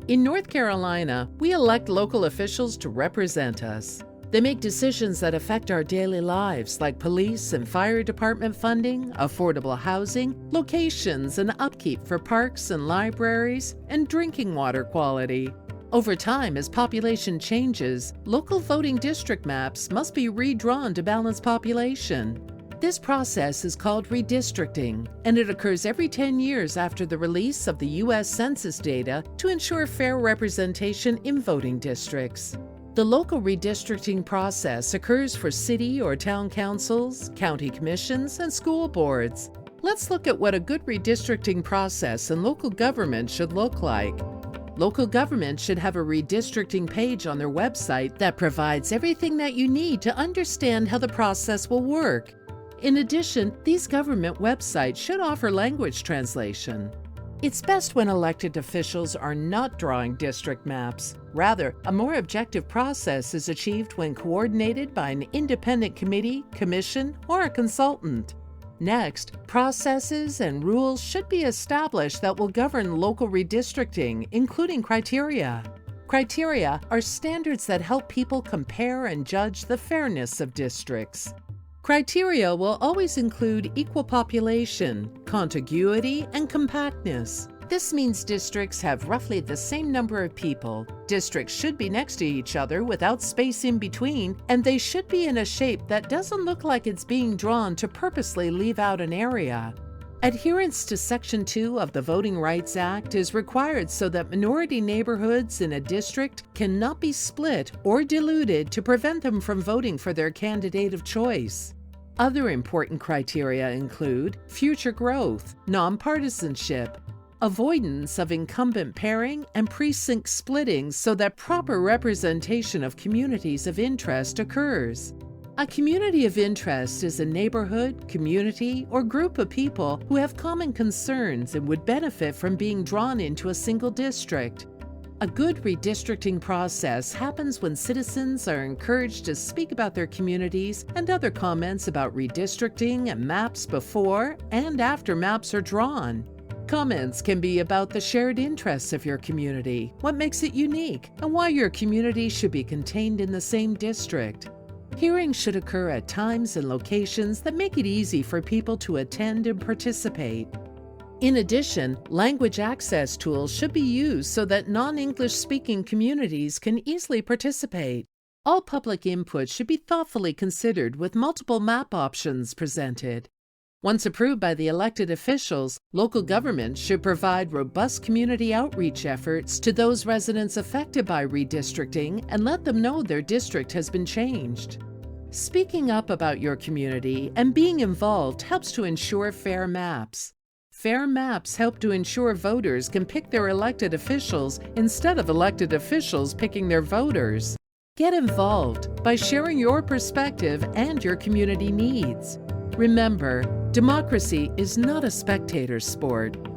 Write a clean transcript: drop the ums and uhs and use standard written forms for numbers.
In North Carolina, we elect local officials to represent us. They make decisions that affect our daily lives, like police and fire department funding, affordable housing, locations and upkeep for parks and libraries, and drinking water quality. Over time, as population changes, local voting district maps must be redrawn to balance population. This process is called redistricting, and it occurs every 10 years after the release of the U.S. Census data to ensure fair representation in voting districts. The local redistricting process occurs for city or town councils, county commissions, and school boards. Let's look at what a good redistricting process in local government should look like. Local government should have a redistricting page on their website that provides everything that you need to understand how the process will work. In addition, these government websites should offer language translation. It's best when elected officials are not drawing district maps. Rather, a more objective process is achieved when coordinated by an independent committee, commission, or a consultant. Next, processes and rules should be established that will govern local redistricting, including criteria. Criteria are standards that help people compare and judge the fairness of districts. Criteria will always include equal population, contiguity, and compactness. This means districts have roughly the same number of people. Districts should be next to each other without space in between, and they should be in a shape that doesn't look like it's being drawn to purposely leave out an area. Adherence to Section 2 of the Voting Rights Act is required so that minority neighborhoods in a district cannot be split or diluted to prevent them from voting for their candidate of choice. Other important criteria include future growth, nonpartisanship, avoidance of incumbent pairing and precinct splitting so that proper representation of communities of interest occurs. A community of interest is a neighborhood, community, or group of people who have common concerns and would benefit from being drawn into a single district. A good redistricting process happens when citizens are encouraged to speak about their communities and other comments about redistricting and maps before and after maps are drawn. Comments can be about the shared interests of your community, what makes it unique, and why your community should be contained in the same district. Hearings should occur at times and locations that make it easy for people to attend and participate. In addition, language access tools should be used so that non-English speaking communities can easily participate. All public input should be thoughtfully considered with multiple map options presented. Once approved by the elected officials, local government should provide robust community outreach efforts to those residents affected by redistricting and let them know their district has been changed. Speaking up about your community and being involved helps to ensure fair maps. Fair maps help to ensure voters can pick their elected officials instead of elected officials picking their voters. Get involved by sharing your perspective and your community needs. Remember, democracy is not a spectator sport.